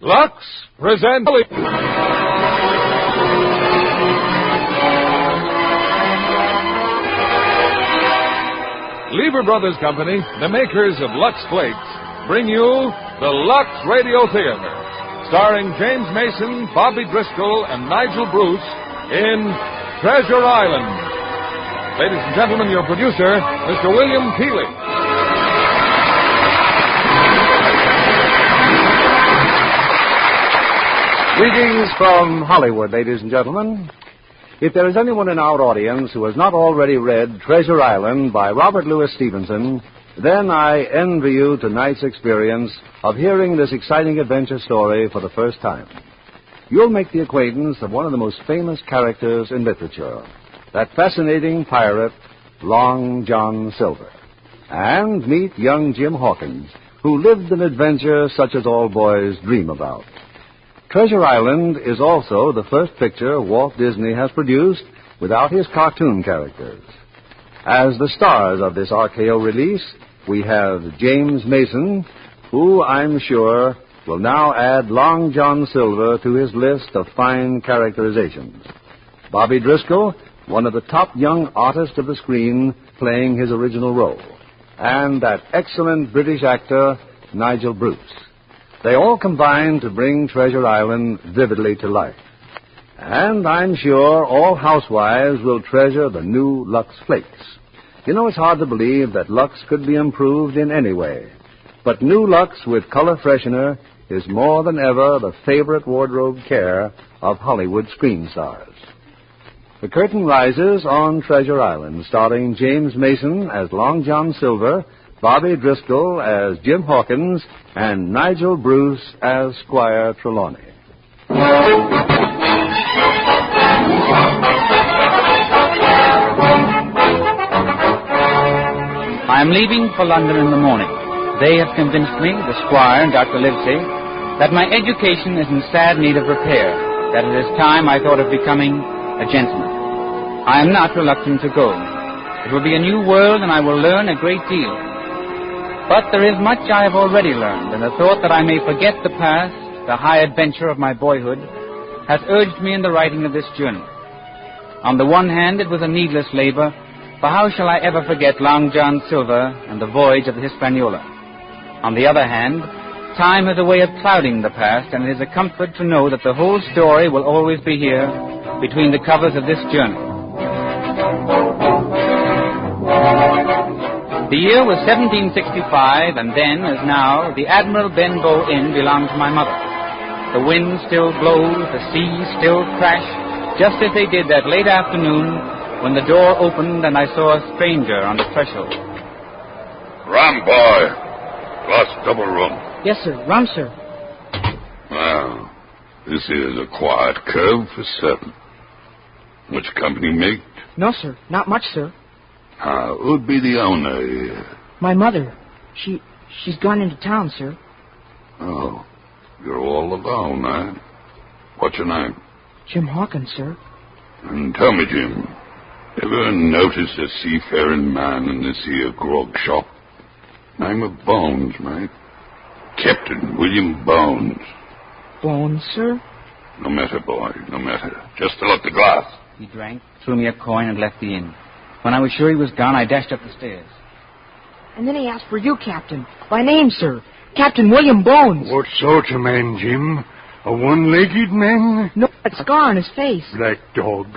Lux presents... Lever Brothers Company, the makers of Lux Flakes, bring you the Lux Radio Theatre, starring James Mason, Bobby Driscoll, and Nigel Bruce in Treasure Island. Ladies and gentlemen, your producer, Mr. William Keeley. Greetings from Hollywood, ladies and gentlemen. If there is anyone in our audience who has not already read Treasure Island by Robert Louis Stevenson, then I envy you tonight's experience of hearing this exciting adventure story for the first time. You'll make the acquaintance of one of the most famous characters in literature, that fascinating pirate, Long John Silver, and meet young Jim Hawkins, who lived an adventure such as all boys dream about. Treasure Island is also the first picture Walt Disney has produced without his cartoon characters. As the stars of this RKO release, we have James Mason, who I'm sure will now add Long John Silver to his list of fine characterizations. Bobby Driscoll, one of the top young artists of the screen, playing his original role. And that excellent British actor, Nigel Bruce. They all combine to bring Treasure Island vividly to life. And I'm sure all housewives will treasure the new Lux Flakes. You know, it's hard to believe that Lux could be improved in any way. But new Lux with color freshener is more than ever the favorite wardrobe care of Hollywood screen stars. The curtain rises on Treasure Island, starring James Mason as Long John Silver, Bobby Driscoll as Jim Hawkins, and Nigel Bruce as Squire Trelawney. I am leaving for London in the morning. They have convinced me, the Squire and Dr. Livesey, that my education is in sad need of repair, that it is time I thought of becoming a gentleman. I am not reluctant to go. It will be a new world, and I will learn a great deal. But there is much I have already learned, and the thought that I may forget the past, the high adventure of my boyhood, has urged me in the writing of this journal. On the one hand, it was a needless labor, for how shall I ever forget Long John Silver and the voyage of the Hispaniola? On the other hand, time has a way of clouding the past, and it is a comfort to know that the whole story will always be here between the covers of this journal. The year was 1765, and then, as now, the Admiral Benbow Inn belonged to my mother. The wind still blows, the seas still crash, just as they did that late afternoon when the door opened and I saw a stranger on the threshold. Rum, boy. Glass double rum. Yes, sir. Rum, sir. Well, this is a quiet cove for 7. Much company, mate? No, sir. Not much, sir. Who'd be the owner here? My mother. She's gone into town, sir. Oh, you're all alone, eh? What's your name? Jim Hawkins, sir. And tell me, Jim, ever notice a seafaring man in this here grog shop? Name of Bones, mate. Captain William Bones. Bones, sir? No matter, boy, no matter. Just fill up the glass. He drank, threw me a coin, and left the inn. When I was sure he was gone, I dashed up the stairs. And then he asked for you, Captain. By name, sir. Captain William Bones. What sort of man, Jim? A one-legged man? No, that scar on his face. Black dog.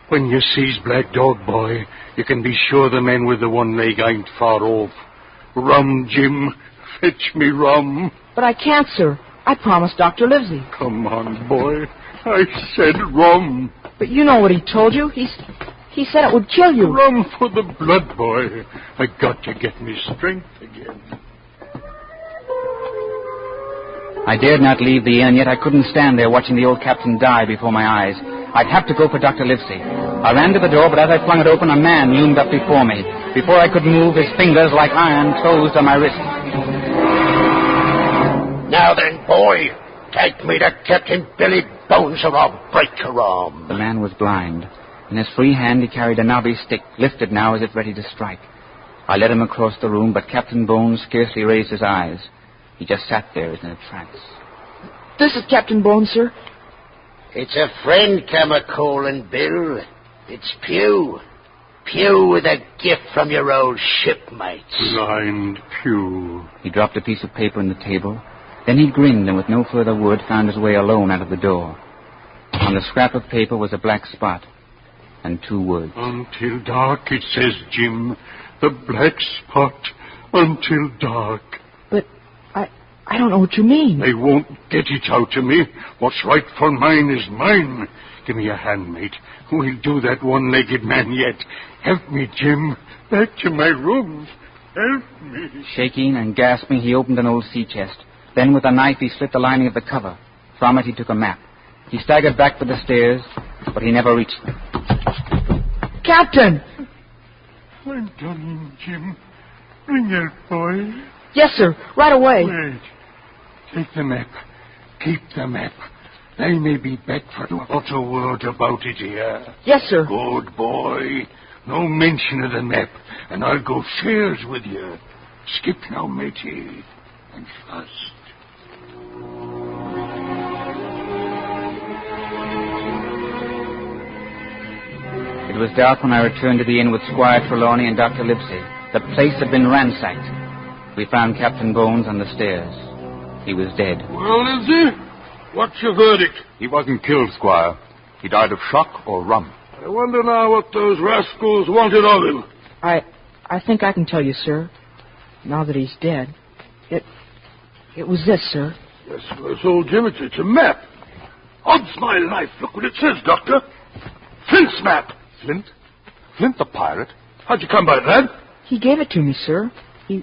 When you sees black dog, boy, you can be sure the man with the one leg ain't far off. Rum, Jim. Fetch me rum. But I can't, sir. I promised Dr. Livesey. Come on, boy. I said rum. But you know what he told you. He said it would kill you. Rum for the blood, boy. I got to get me strength again. I dared not leave the inn, yet I couldn't stand there watching the old captain die before my eyes. I'd have to go for Dr. Livesey. I ran to the door, but as I flung it open, a man loomed up before me. Before I could move, his fingers, like iron, closed on my wrist. Now then, boy, take me to Captain Billy Bones or I'll break your arm. The man was blind. In his free hand he carried a knobby stick, lifted now as if ready to strike. I led him across the room, but Captain Bones scarcely raised his eyes. He just sat there as in a trance. This is Captain Bones, sir. It's a friend come a-calling, Bill. It's Pew. Pew with a gift from your old shipmates. Blind Pew. He dropped a piece of paper on the table. Then he grinned and with no further word found his way alone out of the door. On the scrap of paper was a black spot and 2 words. Until dark, it says, Jim. The black spot. Until dark. But I don't know what you mean. They won't get it out of me. What's right for mine is mine. Give me a hand, mate. We'll do that one-legged man yet. Help me, Jim. Back to my rooms. Help me. Shaking and gasping, he opened an old sea chest. Then with a knife, he slit the lining of the cover. From it, he took a map. He staggered back for the stairs, but he never reached them. Captain! I'm done, Jim. Bring help, boy. Yes, sir. Right away. Wait. Take the map. Keep the map. They may be back for not a word about it here. Yes, sir. Good boy. No mention of the map, and I'll go shares with you. Skip now, matey. And fast. It was dark when I returned to the inn with Squire Trelawney and Dr. Livesey. The place had been ransacked. We found Captain Bones on the stairs. He was dead. Well, Livesey, what's your verdict? He wasn't killed, Squire. He died of shock or rum. I wonder now what those rascals wanted of him. I think I can tell you, sir. Now that he's dead. It was this, sir. Yes, old Jim, it's a map. Odds my life. Look what it says, Doctor. Flint's map. Flint? Flint the pirate? How'd you come by that? He gave it to me, sir. He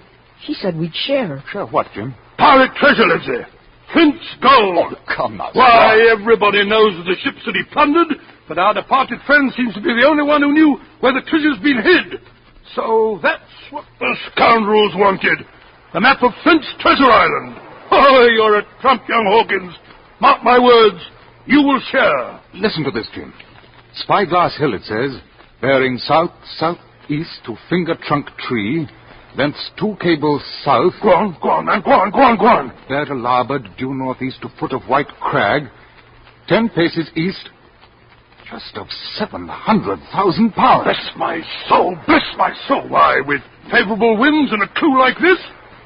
said we'd share. Share what, Jim? Pirate treasure, lives there. Flint's gold. Oh, come now. Why, everybody knows of the ships that he plundered, but our departed friend seems to be the only one who knew where the treasure's been hid. So that's what the scoundrels wanted. The map of Flint's treasure island. Oh, you're a trump, young Hawkins. Mark my words, you will share. Listen to this, Jim. Spyglass Hill, it says, bearing south-southeast to Finger Trunk Tree, thence 2 cables south. Go on, man, go on. There to larboard, due northeast to foot of White Crag, 10 paces east, just of 700,000 pounds. Bless my soul. Why, with favorable winds and a clue like this,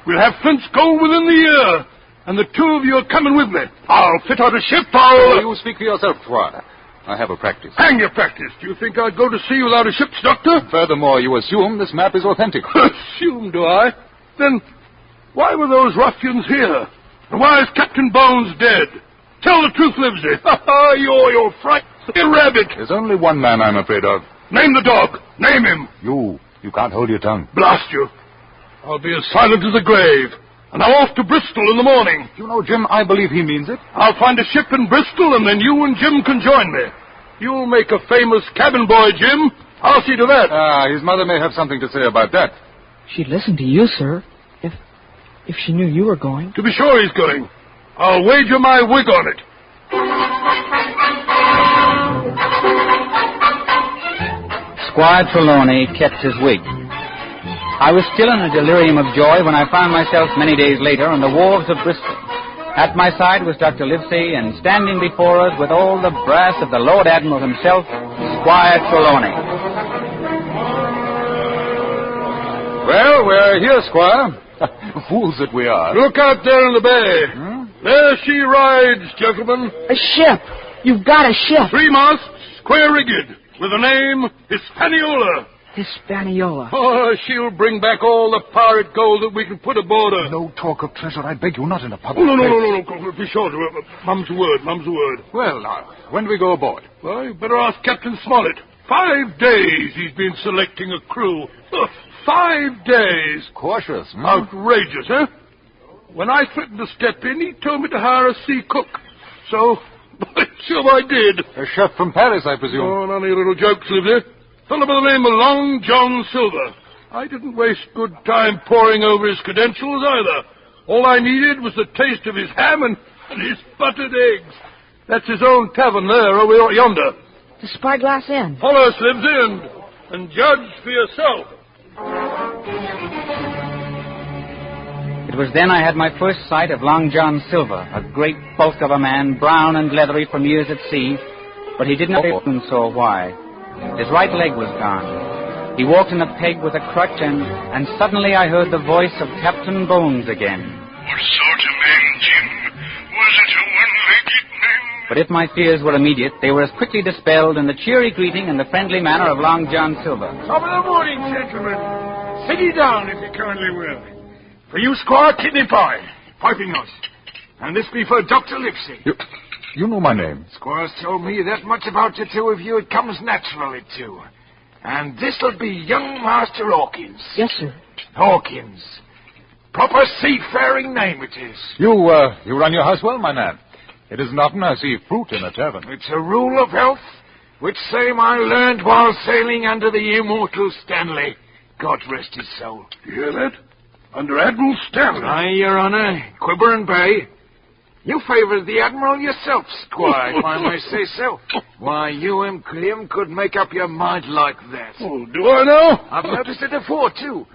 we'll have Flint's gold within the year. And the 2 of you are coming with me. I'll fit out a ship. You speak for yourself, Squire. I have a practice. Hang your practice. Do you think I'd go to sea without a ship's doctor? Furthermore, you assume this map is authentic. Assume, do I? Then why were those ruffians here? And why is Captain Bones dead? Tell the truth, Livesey. You're frightened. A rabbit. There's only one man I'm afraid of. Name the dog. Name him. You can't hold your tongue. Blast you. I'll be as silent as the grave. And I'm off to Bristol in the morning. You know, Jim, I believe he means it. I'll find a ship in Bristol, and then you and Jim can join me. You'll make a famous cabin boy, Jim. I'll see to that. His mother may have something to say about that. She'd listen to you, sir, if she knew you were going. To be sure he's going. I'll wager my wig on it. Squire Trelawney kept his wig. I was still in a delirium of joy when I found myself many days later on the wharves of Bristol. At my side was Dr. Livesey, and standing before us with all the brass of the Lord Admiral himself, Squire Trelawney. Well, we're here, Squire. Fools that we are. Look out there in the bay. There she rides, gentlemen. A ship. You've got a ship. 3 masts, square rigged, with the name Hispaniola. Hispaniola. Oh, she'll bring back all the pirate gold that we can put aboard her. No talk of treasure, I beg you, not in a public No. place. Be sure to. Mum's a word. Well, now, when do we go aboard? Well, you better ask Captain Smollett. 5 days he's been selecting a crew. 5 days. Cautious, hmm? Outrageous, huh? When I threatened to step in, he told me to hire a sea cook. So, by Jove, I did. A chef from Paris, I presume. Oh, none of your little jokes, Livesey. Fellow by the name of Long John Silver. I didn't waste good time poring over his credentials either. All I needed was the taste of his ham and his buttered eggs. That's his own tavern there over yonder. The Spyglass Inn. Follow us, Livesey, and judge for yourself. It was then I had my first sight of Long John Silver, a great bulk of a man, brown and leathery from years at sea, but he did not often saw why. His right leg was gone. He walked in a peg with a crutch, and suddenly I heard the voice of Captain Bones again. What sort of man, Jim? Was it a one-legged man? But if my fears were immediate, they were as quickly dispelled in the cheery greeting and the friendly manner of Long John Silver. Top of the morning, gentlemen. Sit ye down, if you kindly will. For you, Squire, kidney pie, piping us. And this be for Dr. Livesey. You know my name. Squire's told me that much about the two of you it comes naturally to. And this'll be young Master Hawkins. Yes, sir. Hawkins. Proper seafaring name it is. You run your house well, my man. It isn't often I see fruit in a tavern. It's a rule of health, which same I learned while sailing under the immortal Stanley. God rest his soul. You hear that? Under Admiral Stanley. Aye, Your Honor. Quiver and Bay. You favoured the Admiral yourself, Squire, if I may say so. Why, you and him could make up your mind like that. Oh, do I now? I've noticed it afore, too.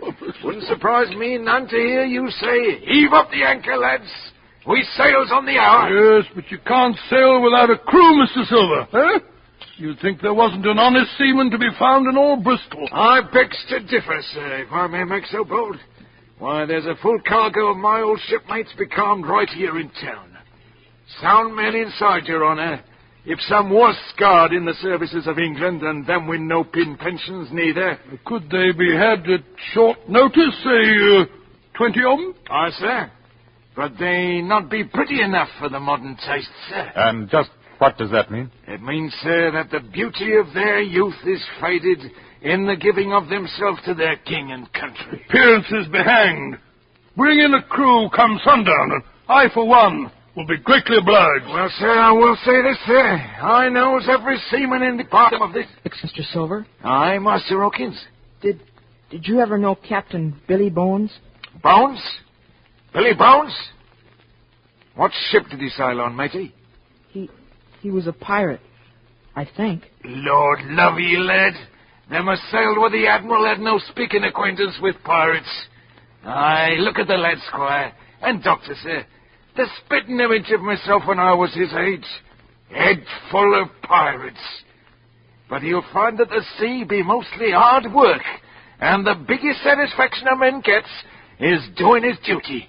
Wouldn't surprise me none to hear you say, heave up the anchor, lads. We sails on the hour. Yes, but you can't sail without a crew, Mr. Silver. Huh? You'd think there wasn't an honest seaman to be found in all Bristol. I begs to differ, sir, if I may make so bold. Why, there's a full cargo of my old shipmates becalmed right here in town. Sound men inside, Your Honour. If some was scarred in the services of England, and them with no pin pensions neither. Could they be had at short notice, say, 20 of them? Aye, sir. But they not be pretty enough for the modern taste, sir. And just what does that mean? It means, sir, that the beauty of their youth is faded in the giving of themselves to their king and country. Appearances be hanged. Bring in a crew come sundown, and I, for one, will be greatly obliged. Well, sir, I will say this, sir. I knows every seaman in the bottom of this. Mr. Silver, Aye, Master Hawkins. did you ever know Captain Billy Bones? Bones? Billy Bones? What ship did he sail on, matey? He was a pirate, I think. Lord love ye, lad. Them as sailed with the Admiral had no speaking acquaintance with pirates. Aye, look at the lad, Squire. And Doctor, sir. The spitting image of myself when I was his age. Head full of pirates. But he'll find that the sea be mostly hard work, and the biggest satisfaction a man gets is doing his duty.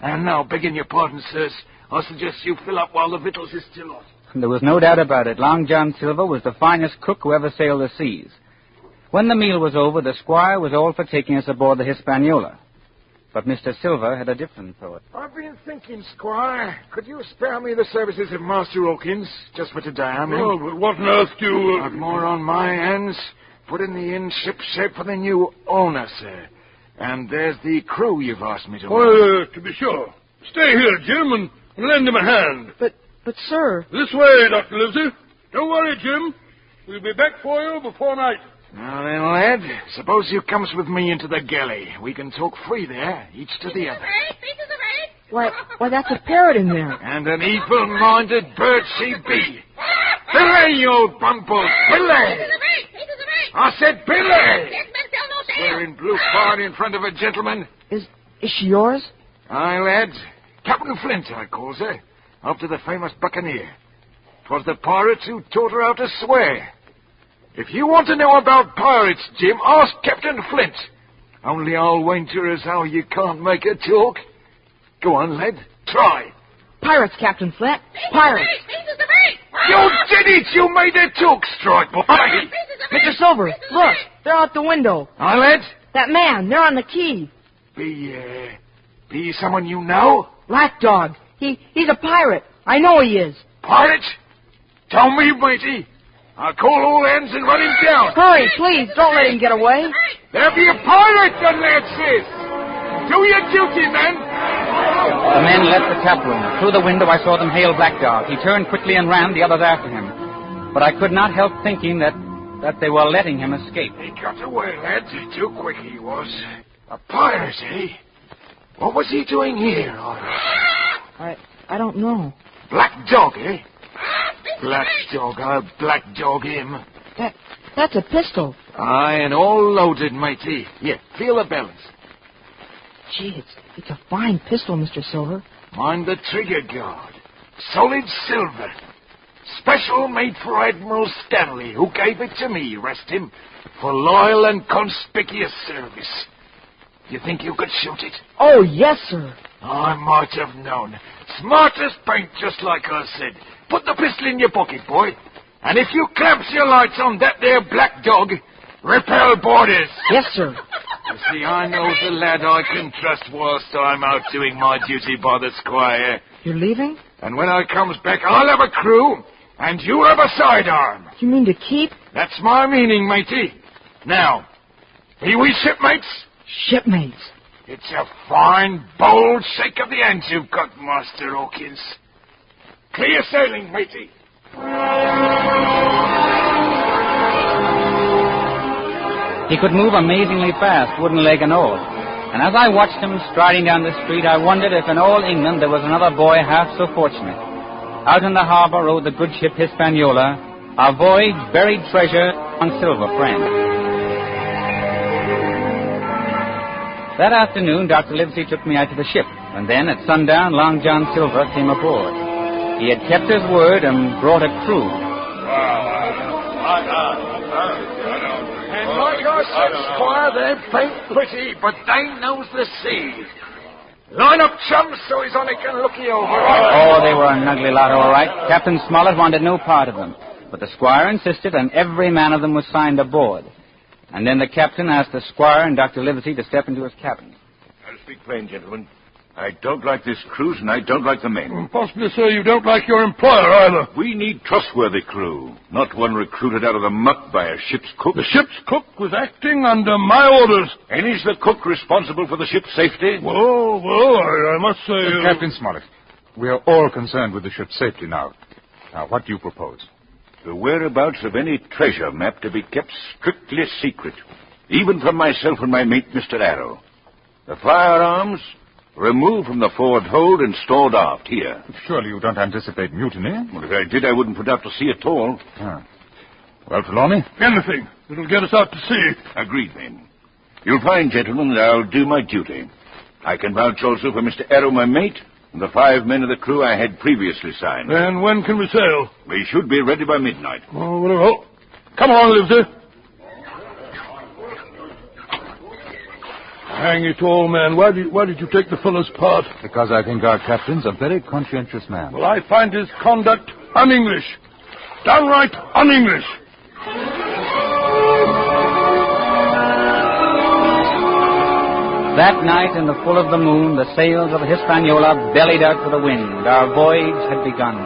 And now, begging your pardon, sirs, I suggest you fill up while the victuals is still hot. There was no doubt about it. Long John Silver was the finest cook who ever sailed the seas. When the meal was over, the squire was all for taking us aboard the Hispaniola. But Mr. Silver had a different thought. I've been thinking, Squire, could you spare me the services of Master Hawkins, just for today, I mean? Well, but what on earth do you... I've more on my hands. Putting the inn ship shape for the new owner, sir. And there's the crew you've asked me to run. to be sure. Stay here, Jim, and lend him a hand. But sir... This way, Dr. Livesey. Don't worry, Jim. We'll be back for you before night. Now then, lad, suppose you comes with me into the galley. We can talk free there, each to the other. Why, that's a parrot in there. And an evil-minded bird she be. Billy, you old bumble, Billy! I said Billy! Wearing blue fine in front of a gentleman. Is she yours? Aye, lad. Captain Flint, I calls her, after the famous buccaneer. 'Twas the pirates who taught her how to swear. If you want to know about pirates, Jim, ask Captain Flint. Only I'll wager as how you can't make her talk. Go on, lad. Try. Pirates, Captain Flint. Pirates. You did it! You made her talk, strike boy. Mr. Silver, look. They're out the window. Aye, lad? That man, they're on the quay. Be someone you know? Lapdog. He's a pirate. I know he is. Pirate? Tell me, matey. I'll call all hands and run him down. Hurry, please. Don't let him get away. There be a pirate, the lad says. Do your duty, man. The men left the tap room. Through the window I saw them hail Black Dog. He turned quickly and ran, the others after him. But I could not help thinking that they were letting him escape. He got away, lad. Too quick he was. A pirate, eh? What was he doing here? I don't know. Black Dog, eh? Black Dog, I'll black dog him. That's a pistol. Aye, and all loaded, matey. Here, feel the balance. Gee, it's a fine pistol, Mr. Silver. Mind the trigger guard. Solid silver. Special made for Admiral Stanley, who gave it to me, rest him, for loyal and conspicuous service. You think you could shoot it? Oh, yes, sir. I might have known. Smart as paint, just like I said. Put the pistol in your pocket, boy. And if you clamps your lights on that there black dog, repel boarders. Yes, sir. You see, I know the lad I can trust whilst I'm out doing my duty by the squire. You're leaving? And when I comes back, I'll have a crew, and you have a sidearm. You mean to keep? That's my meaning, matey. Now, be we shipmates? Shipmates. It's a fine, bold shake of the hand you've got, Master Hawkins. Clear sailing, matey. He could move amazingly fast, wooden leg and all. And as I watched him striding down the street, I wondered if in all England there was another boy half so fortunate. Out in the harbor rode the good ship Hispaniola, our voyage, buried treasure, on silver friend. That afternoon, Dr. Livesey took me out to the ship, and then at sundown, Long John Silver came aboard. He had kept his word and brought a crew. And like I said, Squire, they paint pretty, but they knows the sea. Line up, chums, so his honor can look you over. Oh, they were an ugly lot, all right. Captain Smollett wanted no part of them, but the squire insisted, and every man of them was signed aboard. And then the captain asked the squire and Dr. Livesey to step into his cabin. I'll speak plain, gentlemen. I don't like this cruise, and I don't like the men. Possibly, sir, you don't like your employer either. We need trustworthy crew, not one recruited out of the muck by a ship's cook. The ship's cook was acting under my orders. And is the cook responsible for the ship's safety? Well, I must say... Captain Smollett, we are all concerned with the ship's safety now. Now, what do you propose? The whereabouts of any treasure map to be kept strictly secret, even from myself and my mate, Mr. Arrow. The firearms removed from the forward hold and stored aft here. Surely you don't anticipate mutiny? Well, if I did, I wouldn't put out to sea at all. Ah. Well, Trelawney? Anything that'll get us out to sea. Agreed, then. You'll find, gentlemen, that I'll do my duty. I can vouch also for Mr. Arrow, my mate, and the 5 men of the crew I had previously signed. And when can we sail? We should be ready by midnight. Oh, well, come on, Livesey. Hang it all, man. Why did you take the fellow's part? Because I think our captain's a very conscientious man. Well, I find his conduct un-English. Downright un-English. That night, in the full of the moon, the sails of the Hispaniola bellied out for the wind. Our voyage had begun.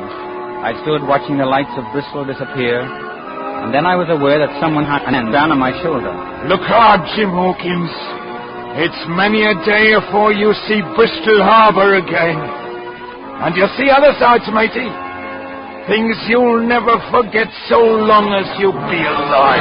I stood watching the lights of Bristol disappear, and then I was aware that someone had an hand down on my shoulder. Look hard, Jim Hawkins. It's many a day afore you see Bristol Harbour again. And you'll see other sides, matey. Things you'll never forget so long as you be alive.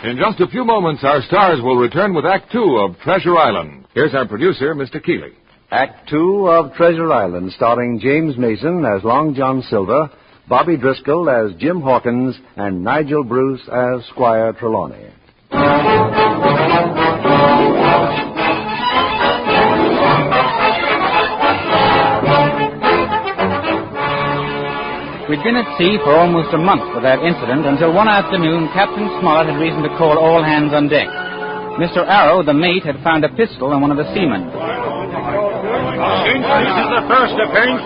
In just a few moments, our stars will return with Act 2 of Treasure Island. Here's our producer, Mr. Keeley. Act 2 of Treasure Island, starring James Mason as Long John Silver, Bobby Driscoll as Jim Hawkins, and Nigel Bruce as Squire Trelawney. We'd been at sea for almost a month without incident until one afternoon Captain Smollett had reason to call all hands on deck. Mr. Arrow, the mate, had found a pistol in one of the seamen. Since this is the first offense,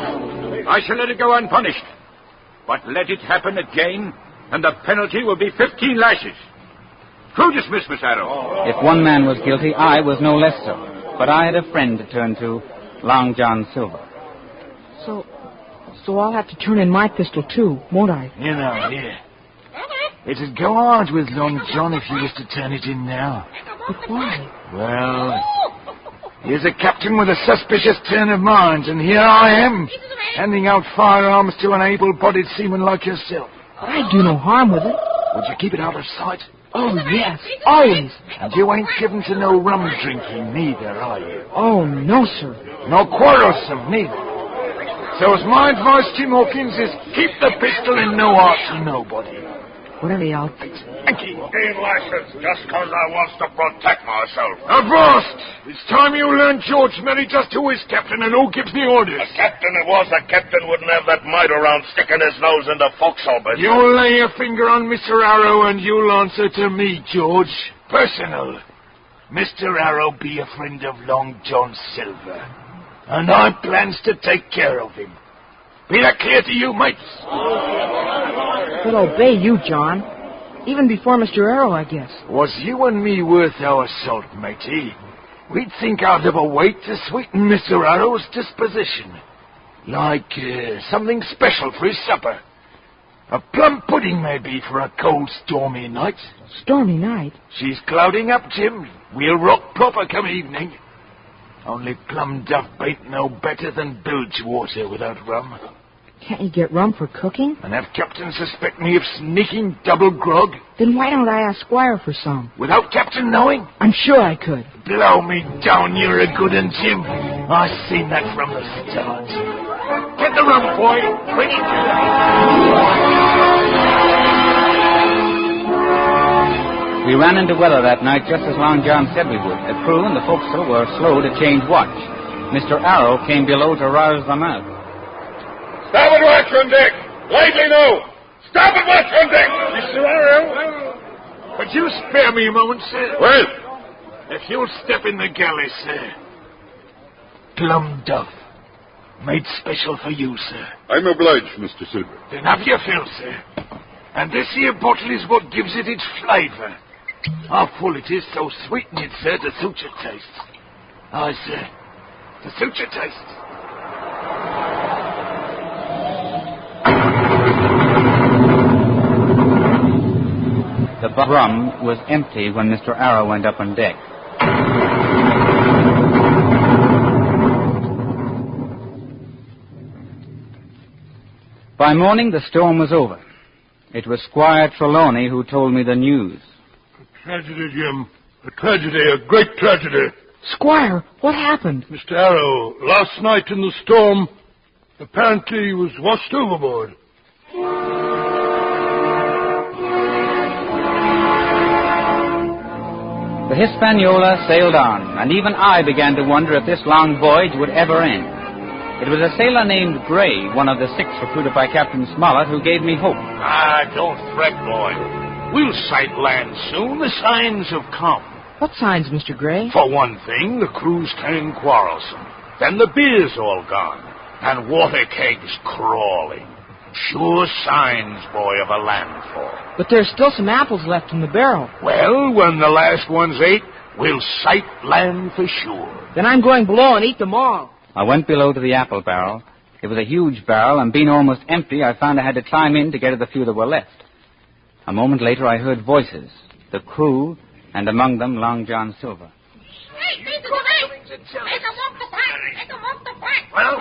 I shall let it go unpunished. But let it happen again, and the penalty will be 15 lashes. Crew dismissed, Miss Arrow. If one man was guilty, I was no less so. But I had a friend to turn to, Long John Silver. So I'll have to turn in my pistol, too, won't I? You know, yeah. It'd go hard with Long John if you was to turn it in now. But why? Well, he's a captain with a suspicious turn of mind, and here I am, handing out firearms to an able-bodied seaman like yourself. I'd do no harm with it. Would you keep it out of sight? Oh, yes, always. And you ain't given to no rum drinking neither, are you? Oh, no, sir. No quarrelsome neither. So as my advice, Jim Hawkins, is keep the pistol in no heart to nobody. Whatever the outfit. Thank you. Ain't licensed just 'cause I wants to protect myself. Avast! It's time you learn, George Merry, just who is captain and who gives the orders. A captain it was. A captain wouldn't have that mite around sticking his nose in the forecastle business. You'll lay your finger on Mr. Arrow and you'll answer to me, George. Personal. Mr. Arrow be a friend of Long John Silver. And I plans to take care of him. Be that clear to you, mates? He'll obey you, John. Even before Mr. Arrow, I guess. Was you and me worth our salt, matey? We'd think out of a way to sweeten Mr. Arrow's disposition. Like something special for his supper. A plum pudding, maybe, for a cold, stormy night. Stormy night? She's clouding up, Jim. We'll rock proper come evening. Only plum duff ain't no better than bilge water without rum. Can't you get rum for cooking? And have Captain suspect me of sneaking double grog? Then why don't I ask Squire for some? Without Captain knowing? I'm sure I could. Blow me down, you're a good un, Jim. I seen that from the start. Get the rum, boy. Bring it to We ran into weather that night just as Long John said we would. The crew and the forecastle were slow to change watch. Mr. Arrow came below to rouse them out. Starboard watch on deck. Lively now. Starboard watch on deck. Mr. Arrow, would you spare me a moment, sir? Well? If you'll step in the galley, sir. Plum duff. Made special for you, sir. I'm obliged, Mr. Silver. Then have your fill, sir. And this here bottle is what gives it its flavour. How full it is, so sweeten it, sir, to suit your taste. Aye, sir, to suit your taste. The rum was empty when Mr. Arrow went up on deck. By morning, the storm was over. It was Squire Trelawney who told me the news. A tragedy, Jim. A tragedy, a great tragedy. Squire, what happened? Mr. Arrow, last night in the storm, apparently was washed overboard. The Hispaniola sailed on, and even I began to wonder if this long voyage would ever end. It was a sailor named Gray, one of the 6 recruited by Captain Smollett, who gave me hope. Don't fret, boy. We'll sight land soon. The signs have come. What signs, Mr. Gray? For one thing, the crew's turning quarrelsome. Then the beer's all gone, and water kegs crawling. Sure signs, boy, of a landfall. But there's still some apples left in the barrel. Well, when the last one's ate, we'll sight land for sure. Then I'm going below and eat them all. I went below to the apple barrel. It was a huge barrel, and being almost empty, I found I had to climb in to get at the few that were left. A moment later, I heard voices, the crew, and among them, Long John Silver. Hey, make them off the plank. Make them off the plank. Well,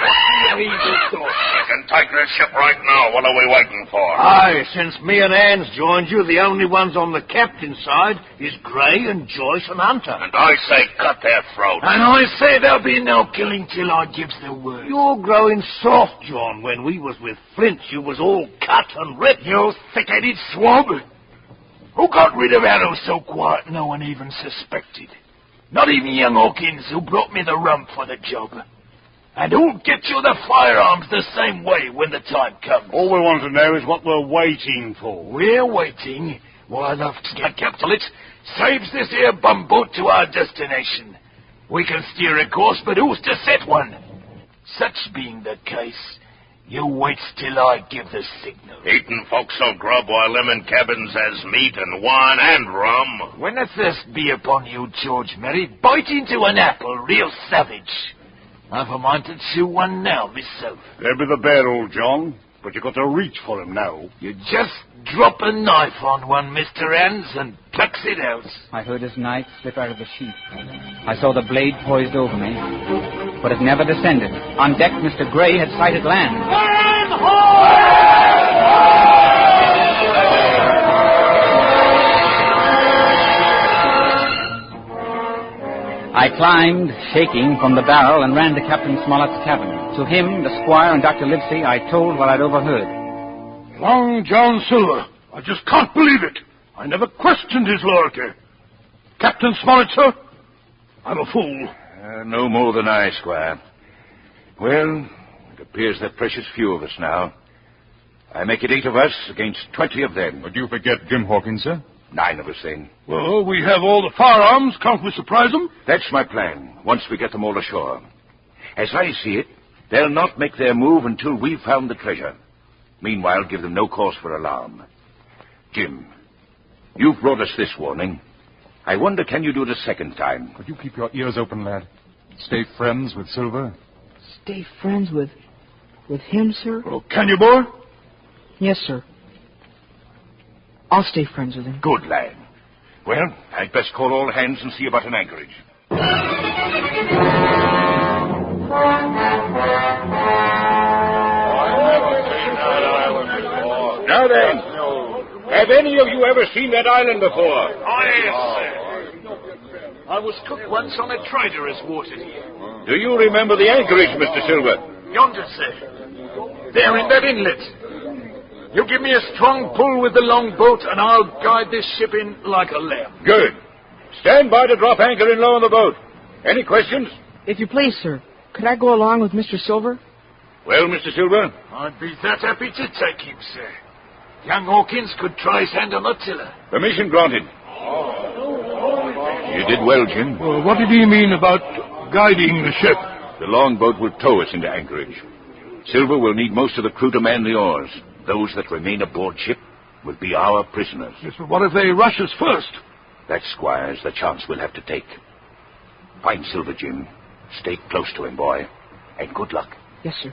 we can take this ship right now. What are we waiting for? Aye, since me and Anne's joined you, the only ones on the captain's side is Gray and Joyce and Hunter. And I say cut their throats. And I say there'll be no killing till I gives the word. You're growing soft, John. When we was with Flint, you was all cut and ripped. You thick-headed swab. Who got rid of Arrow so quiet no one even suspected? Not even young Hawkins, who brought me the rum for the job. And who'll get you the firearms the same way when the time comes? All we want to know is what we're waiting for. We're waiting while the capitalists saves this here bumboat to our destination. We can steer a course, but who's to set one? Such being the case, you wait till I give the signal. Eating forecastle grub while them in cabins has meat and wine and rum. When the thirst be upon you, George Merry, bite into an apple real savage. I've a mind to chew one now, myself. There be the bear, old John, but you got to reach for him now. You just drop a knife on one, Mr. Hans, and plucks it out. I heard his knife slip out of the sheath. I saw the blade poised over me, but it never descended. On deck, Mr. Gray had sighted land. I climbed, shaking, from the barrel and ran to Captain Smollett's cabin. To him, the squire, and Dr. Livesey, I told what I'd overheard. Long John Silver. I just can't believe it. I never questioned his loyalty. Captain Smollett, sir, I'm a fool. No more than I, Squire. Well, it appears there are precious few of us now. I make it 8 of us against 20 of them. But you forget Jim Hawkins, sir? 9 of us, then. Well, we have all the firearms. Can't we surprise them? That's my plan, once we get them all ashore. As I see it, they'll not make their move until we've found the treasure. Meanwhile, give them no cause for alarm. Jim, you've brought us this warning. I wonder, can you do it a second time? Could you keep your ears open, lad? Stay friends with Silver? Stay friends with him, sir? Oh, can you, boy? Yes, sir. I'll stay friends with him. Good lad. Well, I'd best call all hands and see about an anchorage. Now then, have any of you ever seen that island before? I was cook once on a trader as watered here. Do you remember the anchorage, Mr. Silver? Yonder, sir. There in that inlet. You give me a strong pull with the longboat, and I'll guide this ship in like a lamb. Good. Stand by to drop anchor in low on the boat. Any questions? If you please, sir, could I go along with Mr. Silver? Well, Mr. Silver? I'd be that happy to take him, sir. Young Hawkins could try his hand on the tiller. Permission granted. You did well, Jim. Well, what did he mean about guiding the ship? The longboat will tow us into anchorage. Silver will need most of the crew to man the oars. Those that remain aboard ship will be our prisoners. Yes, but what if they rush us first? That, Squire's the chance we'll have to take. Find Silver, Jim. Stay close to him, boy. And good luck. Yes, sir.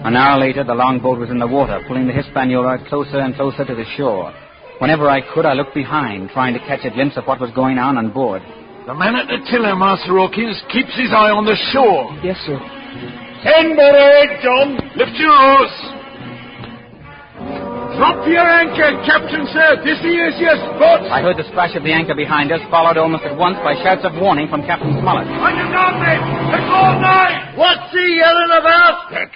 An hour later, the longboat was in the water, pulling the Hispaniola closer and closer to the shore. Whenever I could, I looked behind, trying to catch a glimpse of what was going on board. The man at the tiller, Master Hawkins, keeps his eye on the shore. Yes, sir. Send that ahead, John. Lift your oars. Drop your anchor, Captain, sir. This is your spot. I heard the splash of the anchor behind us, followed almost at once by shouts of warning from Captain Smollett. On your guard, mate. It's all night. What's he yelling about? That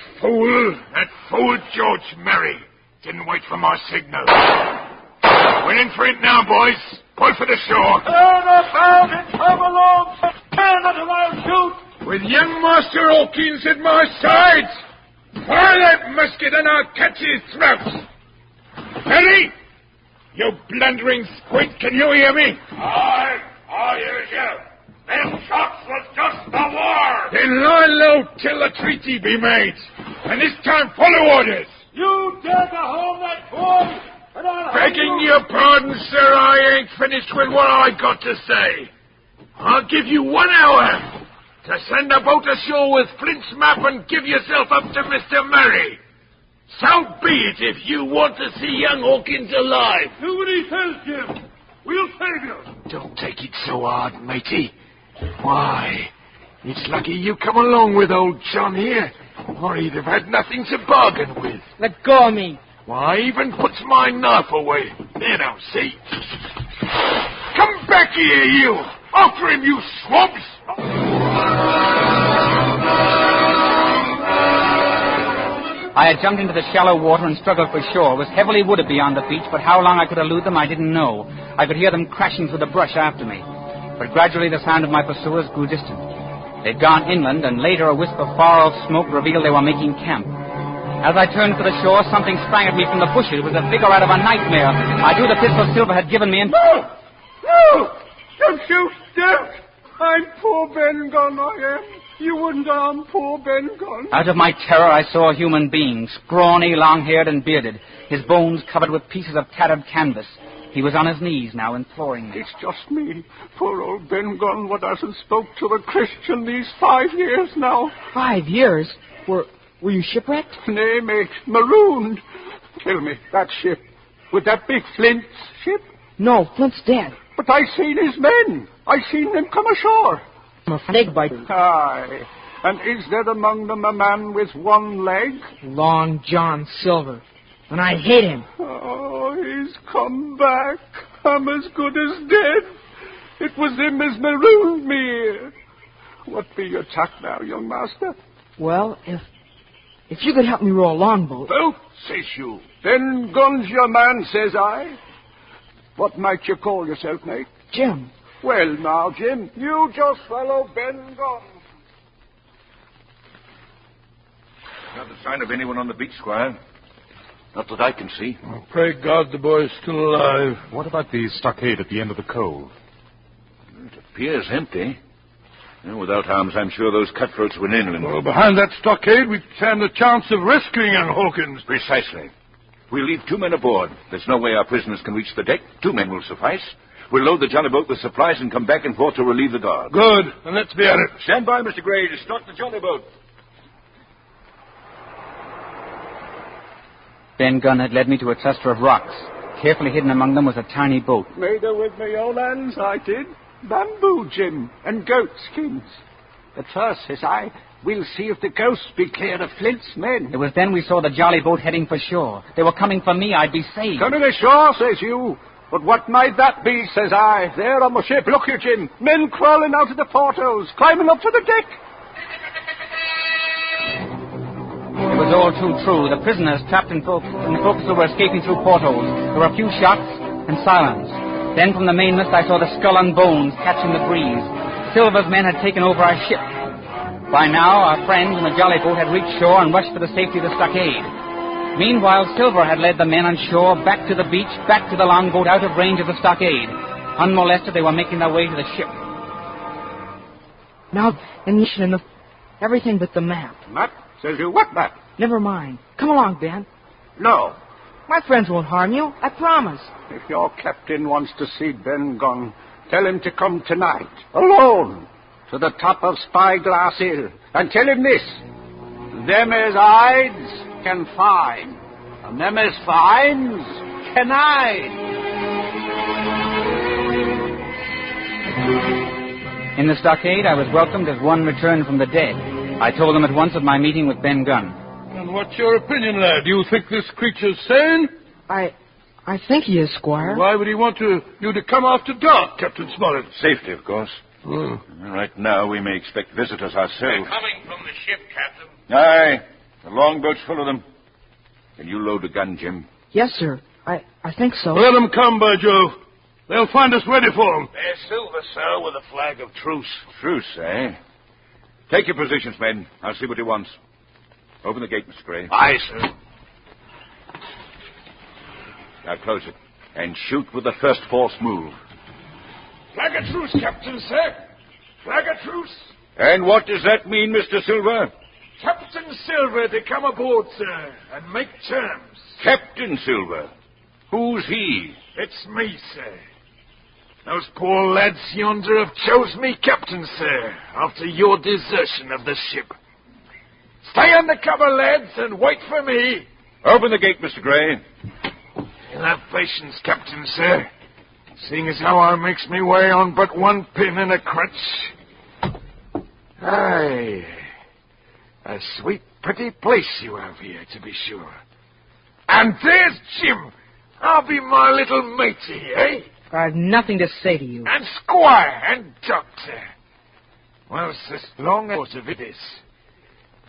fool George Merry didn't wait for my signal. We're in for it now, boys. Pull for the shore. Turn about and come along. Turn it around, shoot. With young Master Hawkins at my side, fire that musket and I'll catch his throat. Merry, you blundering squint, can you hear me? I hear you. Them shots was just the war. Then lie low till the treaty be made. And this time follow orders. You dare to hold that boy, and I'll Begging your pardon, sir, I ain't finished with what I got to say. I'll give you 1 hour to send a boat ashore with Flint's map and give yourself up to Mr. Merry. So be it if you want to see young Hawkins alive. Do what he says, Jim. We'll save you. Don't take it so hard, matey. Why, it's lucky you come along with old John here, or he'd have had nothing to bargain with. Let go of me. Why, I even puts my knife away. There now, see? Come back here, you! After him, you swabs! I had jumped into the shallow water and struggled for shore. It was heavily wooded beyond the beach, but how long I could elude them, I didn't know. I could hear them crashing through the brush after me. But gradually the sound of my pursuers grew distant. They'd gone inland, and later a wisp of far-off smoke revealed they were making camp. As I turned for the shore, something sprang at me from the bushes. It was a figure out of a nightmare. I drew the pistol Silver had given me and... No! No! Don't shoot! Don't! I'm poor Ben Gunn, I am. You wouldn't harm poor Ben Gunn. Out of my terror, I saw a human being, scrawny, long-haired, and bearded, his bones covered with pieces of tattered canvas. He was on his knees now, imploring me. It's just me, poor old Ben Gunn, what hasn't spoke to a Christian these 5 years now. 5 years? Were you shipwrecked? Nay, mate, marooned. Tell me, that ship, with that big Flint's ship? No, Flint's dead. But I seen his men. I seen them come ashore. I'm a snake biter. Aye. And is there among them a man with 1 leg? Long John Silver. And I hate him. Oh, he's come back. I'm as good as dead. It was him as marooned me. What be your tack now, young master? Well, if you could help me row a longboat. Boat, says you. Ben Gunn's your man, says I. What might you call yourself, mate? Jim. Well, now, Jim, you just follow Ben Gunn. Not a sign of anyone on the beach, Squire. Not that I can see. Oh, pray God the boy's still alive. What about the stockade at the end of the cove? It appears empty. Without arms, I'm sure those cutthroats went inland. Well, behind that stockade, we stand a chance of rescuing young Hawkins. Precisely. We'll leave 2 men aboard. There's no way our prisoners can reach the deck. 2 men will suffice. We'll load the jolly boat with supplies and come back and forth to relieve the guard. Good. Then let's be at it. Stand by, Mr. Gray, to start the jolly boat. Ben Gunn had led me to a cluster of rocks. Carefully hidden among them was a tiny boat. Made her with my own hands, I did. Bamboo, Jim, and goat skins. But first, says I, we'll see if the ghosts be clear of Flint's men. It was then we saw the jolly boat heading for shore. They were coming for me. I'd be saved. Coming ashore, says you. But what might that be, says I. There on the ship, look here, Jim. Men crawling out of the portholes, climbing up to the deck. It was all too true. The prisoners trapped in the forecastle were escaping through portholes. There were a few shots and silence. Then from the mainmast I saw the skull and bones catching the breeze. Silver's men had taken over our ship. By now, our friends in the jolly boat had reached shore and rushed for the safety of the stockade. Meanwhile, Silver had led the men on shore back to the beach, back to the longboat, out of range of the stockade. Unmolested, they were making their way to the ship. Now, everything but the map. Map? Says you, what map? Never mind. Come along, Ben. No. My friends won't harm you. I promise. If your captain wants to see Ben Gunn, tell him to come tonight, alone, to the top of Spyglass Hill, and tell him this. Them as hides can find, and them as finds can hide. In the stockade, I was welcomed as one returned from the dead. I told them at once of my meeting with Ben Gunn. And what's your opinion, lad? Do you think this creature's sane? I think he is, Squire. Why would he want you to come after dark, Captain Smollett? Safety, of course. Right now, we may expect visitors ourselves. They're coming from the ship, Captain. Aye. The longboat's full of them. Can you load a gun, Jim? Yes, sir. I think so. Let them come, by Jove. They'll find us ready for them. There's Silver, sir, with a flag of truce. Truce, eh? Take your positions, men. I'll see what he wants. Open the gate, Mr. Gray. Aye, sir. Now close it. And shoot with the first false move. Flag of truce, Captain, sir. Flag of truce. And what does that mean, Mr. Silver? Captain Silver to come aboard, sir, and make terms. Captain Silver? Who's he? It's me, sir. Those poor lads yonder have chose me captain, sir, after your desertion of the ship. Stay under cover, lads, and wait for me. Open the gate, Mr. Gray. You'll have patience, Captain, sir. Seeing as how I makes me way on but one pin and a crutch. Aye. A sweet, pretty place you have here, to be sure. And there's Jim. I'll be my little matey, eh? I've nothing to say to you. And Squire and Doctor. Well, so long as of it is.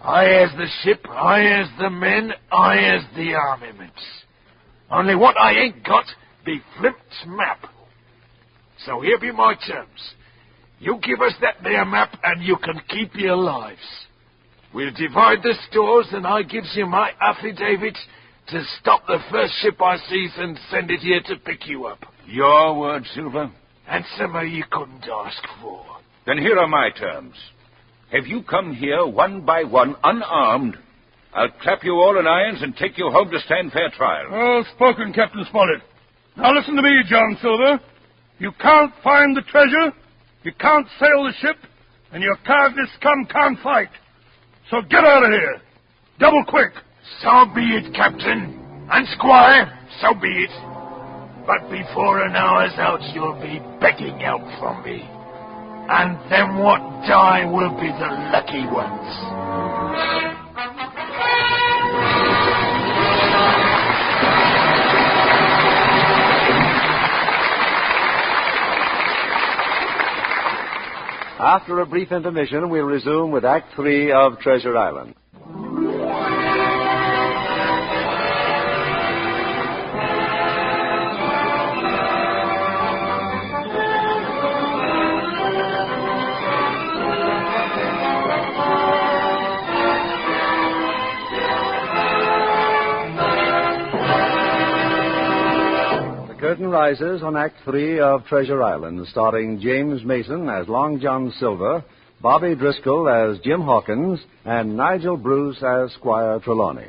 I has the ship, I has the men, I has the armaments. Only what I ain't got be Flint's map. So here be my terms. You give us that there map and you can keep your lives. We'll divide the stores and I gives you my affidavit to stop the first ship I sees and send it here to pick you up. Your word, Silver? Handsomer you couldn't ask for. Then here are my terms. Have you come here one by one, unarmed, I'll clap you all in irons and take you home to stand fair trial. Well spoken, Captain Smollett. Now listen to me, John Silver. You can't find the treasure, you can't sail the ship, and your cardinal scum can't fight. So get out of here. Double quick. So be it, Captain. And Squire, so be it. But before an hour's out, you'll be begging help from me. And them what die will be the lucky ones. After a brief intermission, we'll resume with Act 3 of Treasure Island. Curtain rises on Act 3 of Treasure Island, starring James Mason as Long John Silver, Bobby Driscoll as Jim Hawkins, and Nigel Bruce as Squire Trelawney.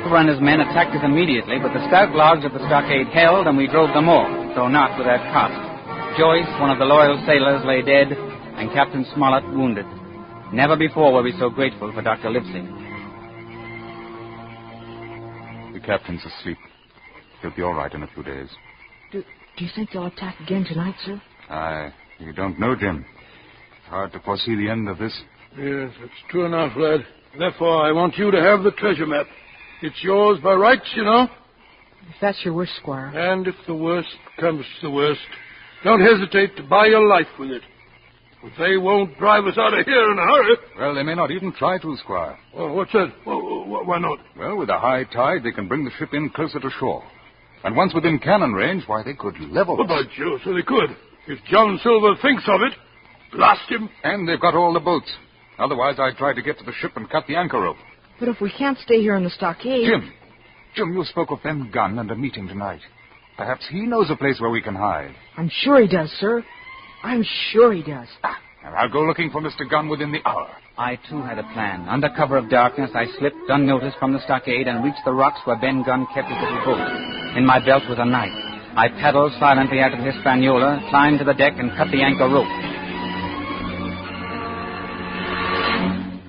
Silver and his men attacked us immediately, but the stout logs of the stockade held, and we drove them off, though not without cost. Joyce, one of the loyal sailors, lay dead, and Captain Smollett wounded. Never before were we so grateful for Dr. Livesey. The captain's asleep. He'll be all right in a few days. Do you think they'll attack again tonight, sir? You don't know, Jim. It's hard to foresee the end of this. Yes, that's true enough, lad. Therefore, I want you to have the treasure map. It's yours by rights, you know. If that's your wish, Squire. And if the worst comes to the worst, don't hesitate to buy your life with it. But they won't drive us out of here in a hurry. Well, they may not even try to, Squire. Well, what's that? Why not? Well, with a high tide, they can bring the ship in closer to shore. And once within cannon range, why, they could level us. By Joe, so they could. If John Silver thinks of it, blast him. And they've got all the boats. Otherwise, I'd try to get to the ship and cut the anchor rope. But if we can't stay here in the stockade... Jim, you spoke of Ben Gunn and a meeting tonight. Perhaps he knows a place where we can hide. I'm sure he does, sir. I'm sure he does. And I'll go looking for Mr. Gunn within the hour. I, too, had a plan. Under cover of darkness, I slipped unnoticed from the stockade and reached the rocks where Ben Gunn kept his little boat. In my belt was a knife. I paddled silently out of the Hispaniola, climbed to the deck, and cut the anchor rope.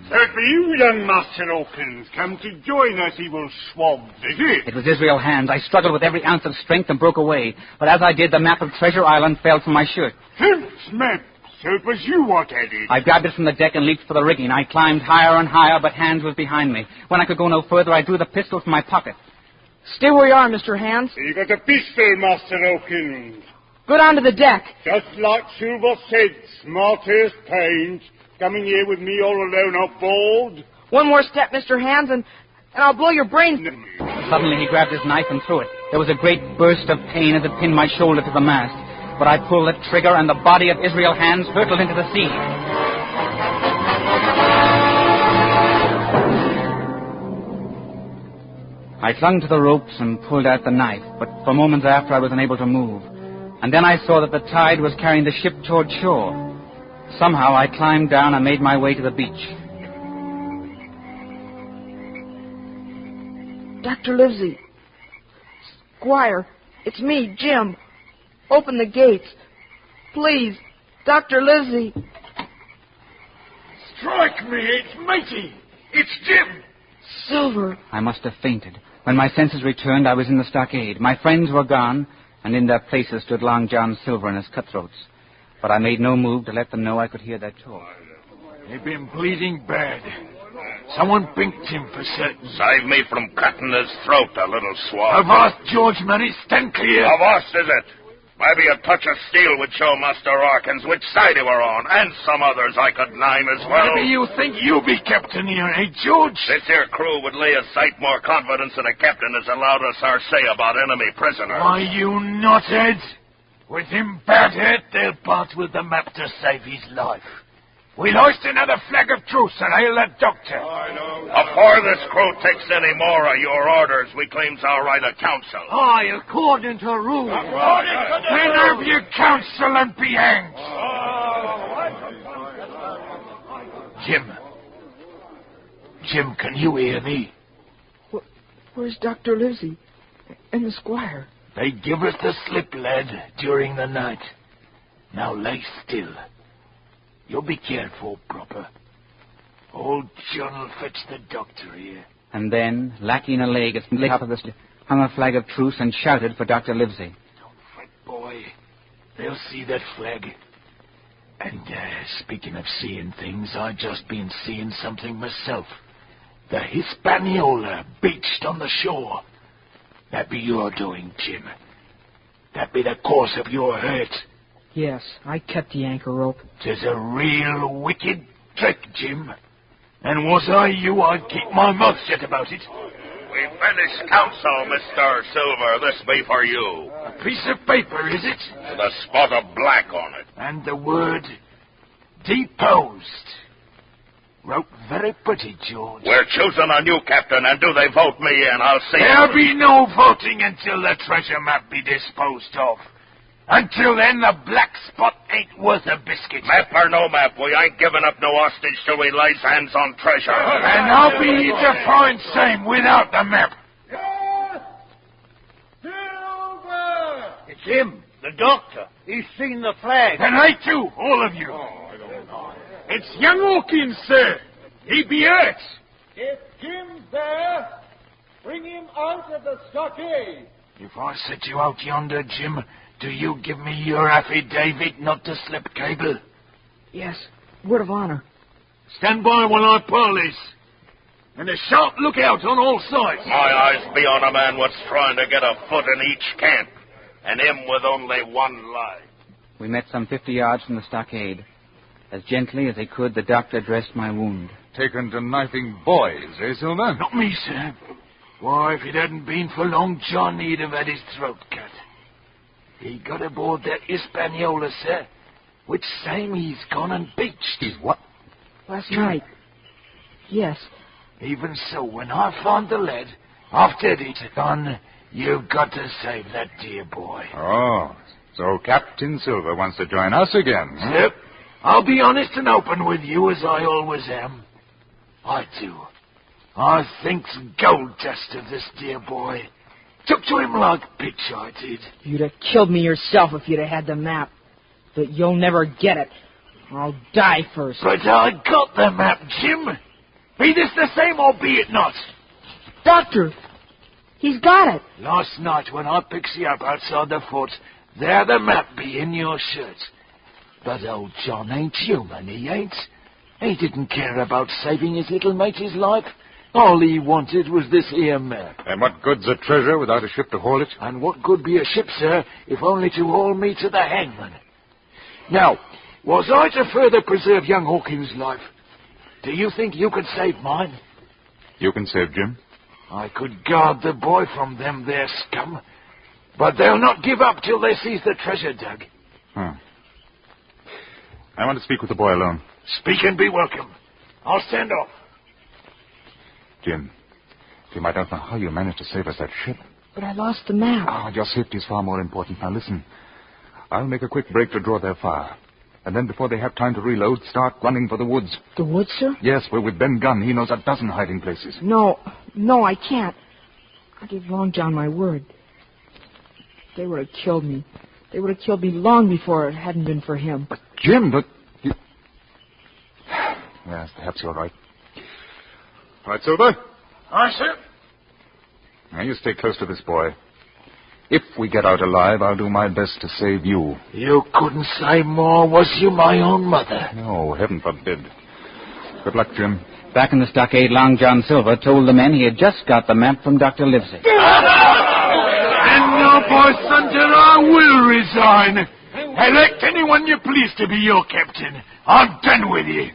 So it be you, young Master Hawkins, come to join us, evil swabs, is it? It was Israel Hands. I struggled with every ounce of strength and broke away. But as I did, the map of Treasure Island fell from my shirt. Hemp's map. So it was you what had it. I grabbed it from the deck and leaped for the rigging. I climbed higher and higher, but Hands was behind me. When I could go no further, I drew the pistol from my pocket. Stay where you are, Mr. Hands. You got a pistol, Master Hawkins. Go down to the deck. Just like Silver said, smartest pains. Coming here with me all alone on board. One more step, Mr. Hands, and I'll blow your brains... Suddenly he grabbed his knife and threw it. There was a great burst of pain as it pinned my shoulder to the mast. But I pulled the trigger, and the body of Israel Hands hurtled into the sea. I clung to the ropes and pulled out the knife, but for moments after I was unable to move. And then I saw that the tide was carrying the ship toward shore. Somehow I climbed down and made my way to the beach. Dr. Livesey. Squire, it's me, Jim. Open the gates. Please, Dr. Livesey. Strike me, it's matey. It's Jim. Silver. I must have fainted. When my senses returned, I was in the stockade. My friends were gone, and in their places stood Long John Silver and his cutthroats. But I made no move to let them know I could hear their talk. They've been bleeding bad. Someone binked him for certain. Save me from cutting his throat, a little swab. Avast, George Murray, stand clear. Avast, is it? Maybe a touch of steel would show Master Hawkins which side you were on, and some others I could name as well. Maybe you think you'll be captain here, eh, George? This here crew would lay a sight more confidence in a captain as allowed us our say about enemy prisoners. Why, you knothead. With him bad hurt, they'll part with the map to save his life. We'll hoist another flag of truce and hail the doctor. Before this crew takes any more of your orders, we claims our right of counsel. Aye, according to rule. Then have your counsel and be hanged. Jim, can you hear me? Where's Dr. Livesey and the squire? They give us the slip, lad, during the night. Now lay still. You'll be cared for proper. Old John will fetch the doctor here. And then, lacking a leg, at the top of the slip, hung a flag of truce and shouted for Dr. Livesey. Don't fret, boy. They'll see that flag. And, speaking of seeing things, I just been seeing something myself. The Hispaniola beached on the shore. That be your doing, Jim. That be the cause of your hurt. Yes, I cut the anchor rope. 'Tis a real wicked trick, Jim. And was I you, I'd keep my mouth shut about it. We finished counsel, Mr. Silver. This be for you. A piece of paper, is it? With a spot of black on it. And the word deposed. Wrote very pretty, George. We're choosing a new captain, and do they vote me in? I'll see. There'll be no voting until the treasure map be disposed of. Until then, the black spot ain't worth a biscuit. Map or no map, we ain't giving up no hostage till we lays hands on treasure. And I'll be to find same without the map. Silver! It's him, the doctor. He's seen the flag. And I too, all of you. It's young Hawkins, sir. He be hurt. If Jim's there, bring him out of the stockade. If I set you out yonder, Jim, do you give me your affidavit not to slip cable? Yes, word of honor. Stand by while I parley. And a sharp lookout on all sides. My eyes be on a man what's trying to get a foot in each camp, and him with only one lie. We met some 50 yards from the stockade. As gently as he could, the doctor dressed my wound. Taken to knifing boys, eh, Silver? Not me, sir. Why, if it hadn't been for Long John, he'd have had his throat cut. He got aboard that Hispaniola, sir, which same he's gone and beached. He's what? Last night. Yes. Even so, when I found the lead, after it's gone, you've got to save that dear boy. Oh, so Captain Silver wants to join us again, huh? Yep. I'll be honest and open with you, as I always am. I do. I think's gold dust of this dear boy. Took to him like pitch, I did. You'd have killed me yourself if you'd have had the map. But you'll never get it. I'll die first. But I got the map, Jim. Be this the same or be it not? Doctor, he's got it. Last night when I picked you up outside the fort, there the map be in your shirt. But old John ain't human, he ain't. He didn't care about saving his little mate's life. All he wanted was this here map. And what good's a treasure without a ship to haul it? And what good be a ship, sir, if only to haul me to the hangman? Now, was I to further preserve young Hawkins' life, do you think you could save mine? You can save Jim. I could guard the boy from them there scum, but they'll not give up till they seize the treasure dug. I want to speak with the boy alone. Speak and be welcome. I'll stand off. Jim, I don't know how you managed to save us that ship. But I lost the map. Your safety is far more important. Now listen, I'll make a quick break to draw their fire. And then before they have time to reload, start running for the woods. The woods, sir? Yes, we're with Ben Gunn. He knows a dozen hiding places. No, I can't. I give Long John my word. They would have killed me. They would have killed me long before it hadn't been for him. But Jim, Yes, perhaps you're right. All right, Silver? Aye, sir. Now, you stay close to this boy. If we get out alive, I'll do my best to save you. You couldn't say more, was you my own mother? No, heaven forbid. Good luck, Jim. Back in the stockade, Long John Silver told the men he had just got the map from Dr. Livesey. And now, boy Thunder, I will resign. Elect anyone you please to be your captain. I'm done with you.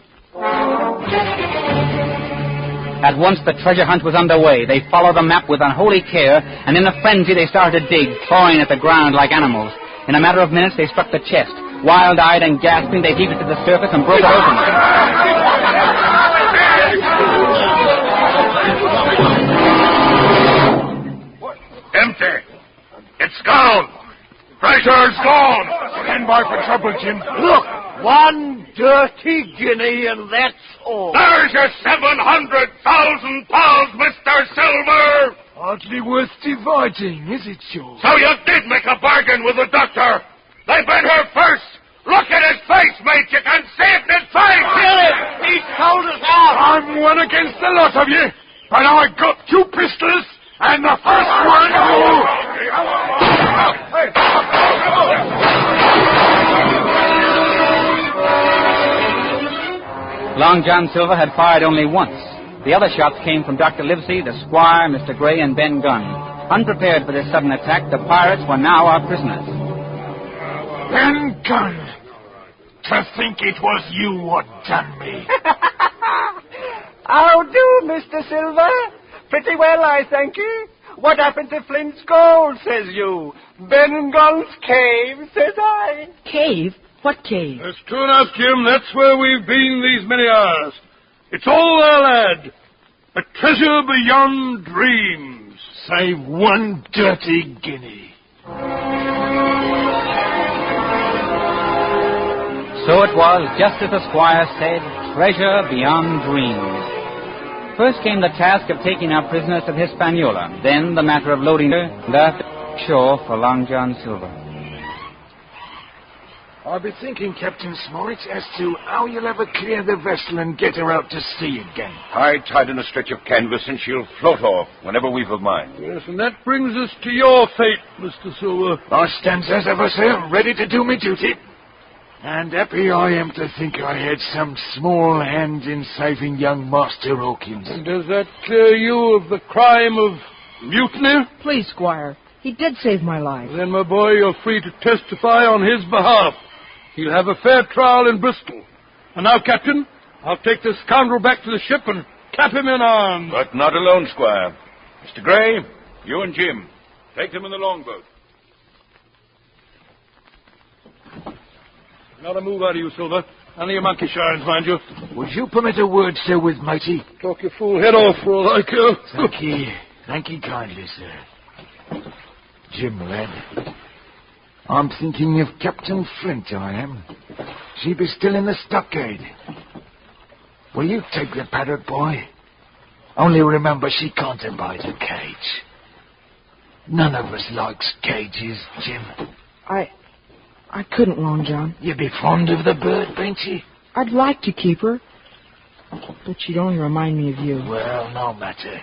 At once the treasure hunt was underway. They followed the map with unholy care, and in a frenzy they started to dig, clawing at the ground like animals. In a matter of minutes they struck the chest. Wild-eyed and gasping, they heaved it to the surface and broke it open. Empty. It's gone. Treasure's gone. Stand by for trouble, Jim. Look, one dirty guinea and that's all. There's your 700,000 pounds, Mr. Silver. Hardly worth dividing, is it, Joe? So you did make a bargain with the doctor. They've been here first. Look at his face, mate. You can see it in his face. Kill him. He sold us out. I'm one against the lot of you. But I got 2 pistols, and the first one Long John Silver had fired only once. The other shots came from Dr. Livesey, the squire, Mr. Gray, and Ben Gunn. Unprepared for this sudden attack, the pirates were now our prisoners. Ben Gunn, to think it was you what done me. How do, Mr. Silver? Pretty well, I thank you. What happened to Flint's gold, says you? Ben Gunn's cave, says I. Cave? What cave? That's true enough, Jim. That's where we've been these many hours. It's all there, lad. A treasure beyond dreams. Save one dirty guinea. So it was, just as the squire said, treasure beyond dreams. First came the task of taking our prisoners to Hispaniola, then the matter of loading her and after shore for Long John Silver. I've been thinking, Captain Smollett, as to how you'll ever clear the vessel and get her out to sea again. I tied in a stretch of canvas and she'll float off whenever we've a mind. Yes, and that brings us to your fate, Mr. Silver. I stand as ever, sir, ready to do my duty. And happy I am to think I had some small hand in saving young Master Hawkins. And does that clear you of the crime of mutiny? Please, Squire. He did save my life. Then, my boy, you're free to testify on his behalf. He'll have a fair trial in Bristol. And now, Captain, I'll take this scoundrel back to the ship and clap him in arms. But not alone, Squire. Mr. Gray, you and Jim, take them in the longboat. Not a move out of you, Silver. None of your monkey shines, mind you. Would you permit a word, sir, with matey? Talk your fool head off for all I care. Thank you. Thank you kindly, sir. Jim, lad. I'm thinking of Captain Flint, I am. She be still in the stockade. Will you take the parrot, boy? Only remember she can't abide a cage. None of us likes cages, Jim. I couldn't, Long John. You be fond of the bird, ain't you? I'd like to keep her, but she'd only remind me of you. Well, no matter.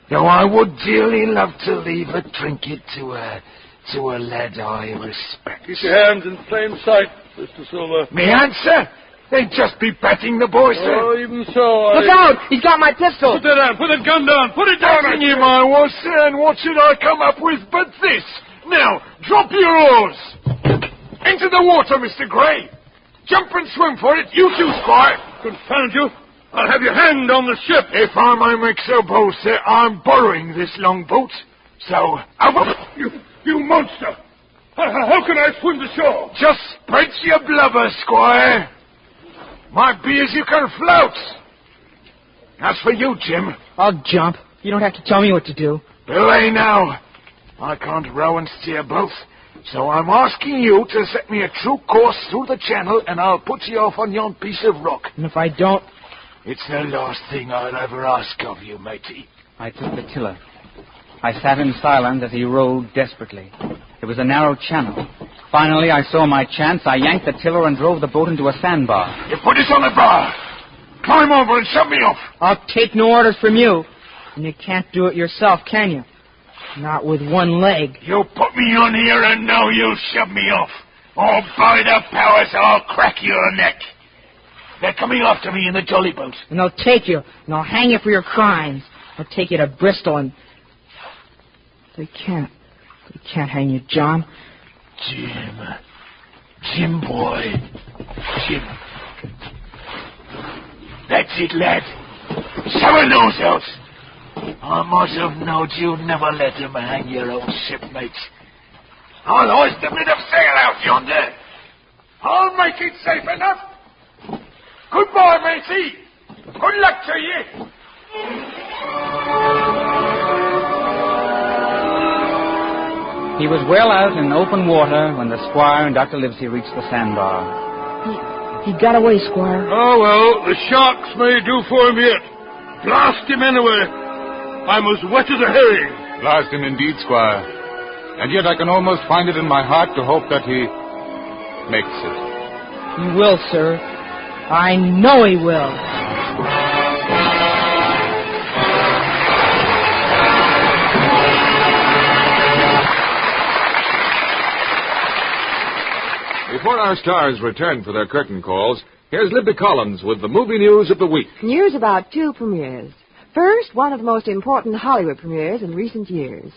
Though I would dearly love to leave a trinket to a lad I respect. Keep your hands in plain sight, Mr. Silver. Me answer? They'd just be batting the boy, sir. Oh, even so, Look out! He's got my pistol! Put that down! Put that gun down! Put it down! Batting him I was, sir, and what should I come up with but this? Now, drop your oars! Into the water, Mr. Gray! Jump and swim for it, you too, Squire! Confound you! I'll have your hand on the ship! If I may make so bold, sir, I'm borrowing this longboat. So, You monster! How can I swim to shore? Just spread your blubber, Squire. Might be as you can float. As for you, Jim. I'll jump. You don't have to tell me what to do. Belay now. I can't row and steer both. So I'm asking you to set me a true course through the channel, and I'll put you off on yon piece of rock. And if I don't... It's the last thing I'll ever ask of you, matey. I took the tiller. I sat in silence as he rowed desperately. It was a narrow channel. Finally, I saw my chance. I yanked the tiller and drove the boat into a sandbar. You put us on the bar. Climb over and shove me off. I'll take no orders from you. And you can't do it yourself, can you? Not with one leg. You put me on here and now you'll shove me off. Oh, by the powers, I'll crack your neck. They're coming after me in the jolly boat. And they'll take you, and I'll hang you for your crimes. I'll take you to Bristol and... They can't hang you, John. Jim, boy. Jim. That's it, lad. Shove a nose out. I must have known you'd never let him hang your own shipmates. I'll hoist a bit of sail out yonder. I'll make it safe enough. Goodbye, matey. Good luck to you. He was well out in open water when the squire and Dr. Livesey reached the sandbar. He got away, Squire. Oh, well, the sharks may do for him yet. Blast him anyway. I'm as wet as a herring. Blast him indeed, Squire. And yet I can almost find it in my heart to hope that he makes it. He will, sir. I know he will. Before our stars return for their curtain calls, here's Libby Collins with the movie news of the week. News about two premieres. First, one of the most important Hollywood premieres in recent years.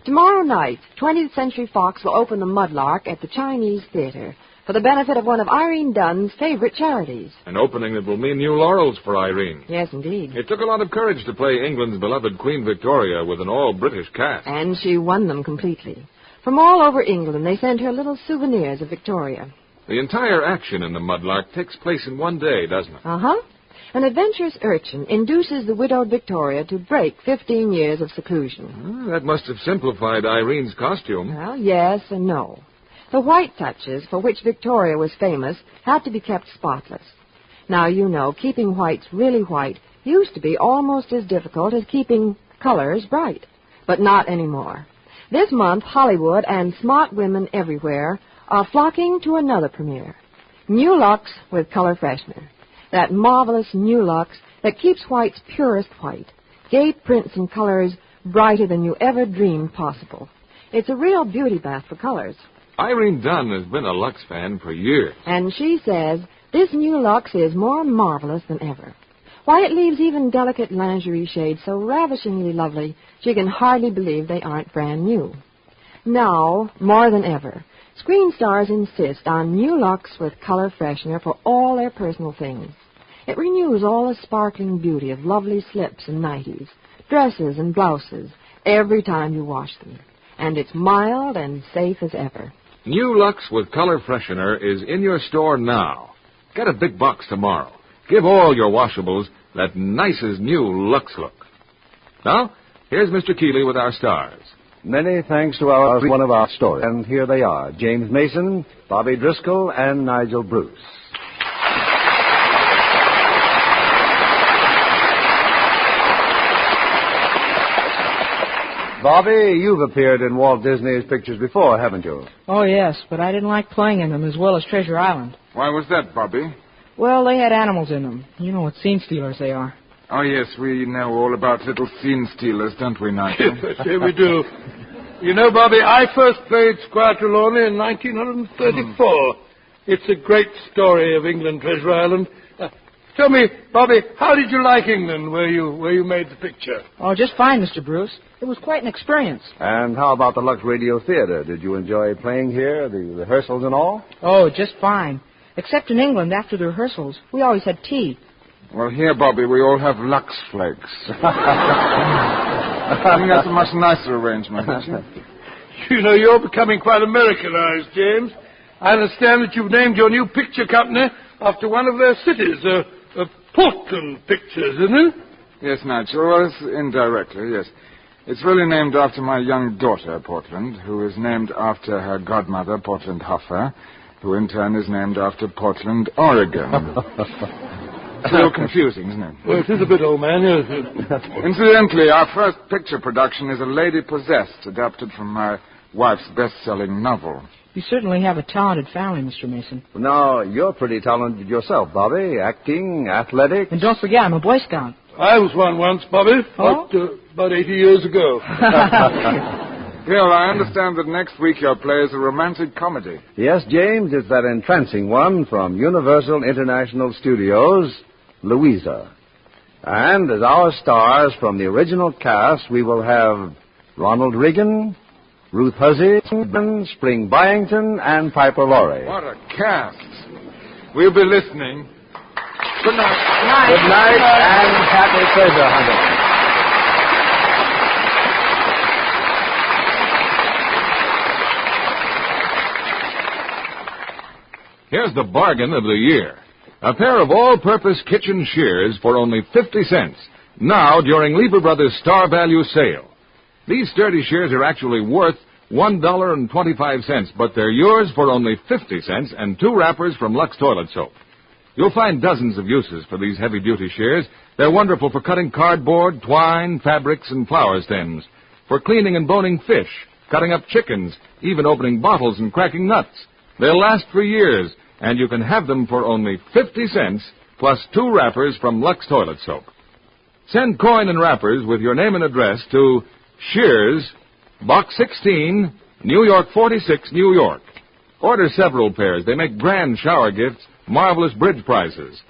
Tomorrow night, 20th Century Fox will open The Mudlark at the Chinese Theatre for the benefit of one of Irene Dunn's favorite charities. An opening that will mean new laurels for Irene. Yes, indeed. It took a lot of courage to play England's beloved Queen Victoria with an all-British cast. And she won them completely. From all over England, they sent her little souvenirs of Victoria. The entire action in The Mudlark takes place in one day, doesn't it? Uh-huh. An adventurous urchin induces the widowed Victoria to break 15 years of seclusion. That must have simplified Irene's costume. Well, yes and no. The white touches, for which Victoria was famous, had to be kept spotless. Now, you know, keeping whites really white used to be almost as difficult as keeping colors bright. But not anymore. This month, Hollywood and smart women everywhere are flocking to another premiere. New Lux with color freshener. That marvelous New Lux that keeps white's purest white. Gay prints and colors brighter than you ever dreamed possible. It's a real beauty bath for colors. Irene Dunn has been a Lux fan for years. And she says this New Lux is more marvelous than ever. Why, it leaves even delicate lingerie shades so ravishingly lovely she can hardly believe they aren't brand new. Now, more than ever, screen stars insist on New Lux with color freshener for all their personal things. It renews all the sparkling beauty of lovely slips and nighties, dresses and blouses, every time you wash them. And it's mild and safe as ever. New Lux with color freshener is in your store now. Get a big box tomorrow. Give all your washables that nicest new Lux look. Now, here's Mr. Keeley with our stars. Many thanks to one of our stories. And here they are, James Mason, Bobby Driscoll, and Nigel Bruce. Bobby, you've appeared in Walt Disney's pictures before, haven't you? Oh, yes, but I didn't like playing in them as well as Treasure Island. Why was that, Bobby? Well, they had animals in them. You know what scene stealers they are. Oh, yes, we know all about little scene stealers, don't we, Nigel? Yes, here we do. You know, Bobby, I first played Squire Trelawney in 1934. It's a great story of England, Treasure Island. Tell me, Bobby, how did you like England where you made the picture? Oh, just fine, Mr. Bruce. It was quite an experience. And how about the Lux Radio Theatre? Did you enjoy playing here, the rehearsals and all? Oh, just fine. Except in England, after the rehearsals, we always had tea. Well, here, Bobby, we all have Lux flakes. I think that's a much nicer arrangement, isn't it? You know, you're becoming quite Americanized, James. I understand that you've named your new picture company after one of their cities, Portland Pictures, isn't it? Yes, Nigel. Well, it's indirectly, yes. It's really named after my young daughter, Portland, who is named after her godmother, Portland Hoffer, who in turn is named after Portland, Oregon. It's a little confusing, isn't it? Well, it is a bit, old man, yes. Incidentally, our first picture production is A Lady Possessed, adapted from my wife's best-selling novel. You certainly have a talented family, Mr. Mason. Now, you're pretty talented yourself, Bobby. Acting, athletics. And don't forget, I'm a Boy Scout. I was one once, Bobby. Oh? About 80 years ago. Bill, I understand that next week your play is a romantic comedy. Yes, James, it's that entrancing one from Universal International Studios, Louisa. And as our stars from the original cast, we will have Ronald Reagan, Ruth Huzzy, Spring Byington, and Piper Laurie. What a cast. We'll be listening. Good night. Good night, and happy treasure hunting. Here's the bargain of the year. A pair of all-purpose kitchen shears for only 50 cents. Now, during Lever Brothers' Star Value Sale. These sturdy shears are actually worth $1.25, but they're yours for only 50 cents and 2 wrappers from Lux Toilet Soap. You'll find dozens of uses for these heavy-duty shears. They're wonderful for cutting cardboard, twine, fabrics, and flower stems, for cleaning and boning fish, cutting up chickens, even opening bottles and cracking nuts. They'll last for years, and you can have them for only 50 cents, plus 2 wrappers from Lux Toilet Soap. Send coin and wrappers with your name and address to Shears, Box 16, New York 46, New York. Order several pairs. They make grand shower gifts, marvelous bridge prizes.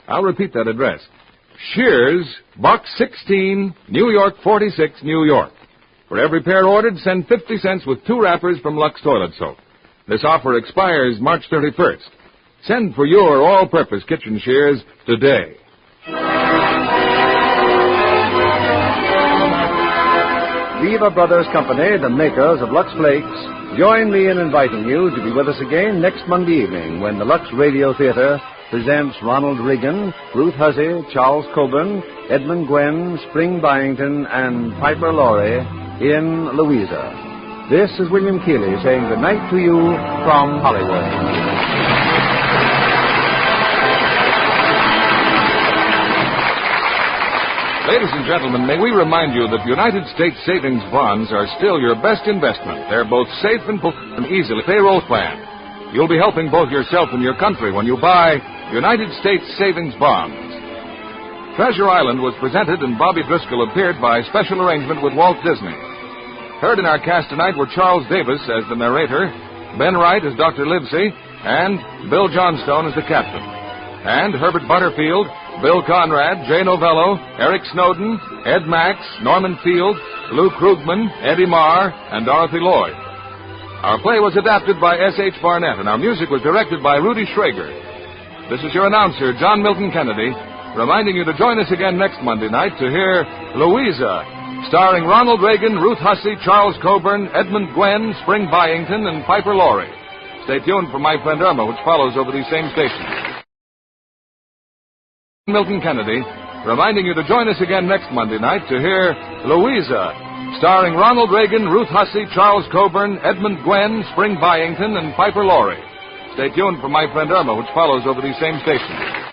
I'll repeat that address. Shears, Box 16, New York 46, New York. For every pair ordered, send 50 cents with 2 wrappers from Lux Toilet Soap. This offer expires March 31st. Send for your all-purpose kitchen shears today. Viva Brothers Company, the makers of Lux Flakes, join me in inviting you to be with us again next Monday evening when the Lux Radio Theatre presents Ronald Reagan, Ruth Hussey, Charles Coburn, Edmund Gwenn, Spring Byington, and Piper Laurie in Louisa. This is William Keighley saying good night to you from Hollywood. Ladies and gentlemen, may we remind you that United States savings bonds are still your best investment. They're both safe and easily payroll plan. You'll be helping both yourself and your country when you buy United States savings bonds. Treasure Island was presented and Bobby Driscoll appeared by special arrangement with Walt Disney. Heard in our cast tonight were Charles Davis as the narrator, Ben Wright as Dr. Livesey, and Bill Johnstone as the captain. And Herbert Butterfield, Bill Conrad, Jay Novello, Eric Snowden, Ed Max, Norman Field, Lou Krugman, Eddie Marr, and Dorothy Lloyd. Our play was adapted by S.H. Barnett, and our music was directed by Rudy Schrager. This is your announcer, John Milton Kennedy, reminding you to join us again next Monday night to hear Louisa, starring Ronald Reagan, Ruth Hussey, Charles Coburn, Edmund Gwenn, Spring Byington, and Piper Laurie. Stay tuned for My Friend Irma, which follows over these same stations. Milton Kennedy, reminding you to join us again next Monday night to hear Louisa, starring Ronald Reagan, Ruth Hussey, Charles Coburn, Edmund Gwenn, Spring Byington, and Piper Laurie. Stay tuned for My Friend Irma, which follows over these same stations.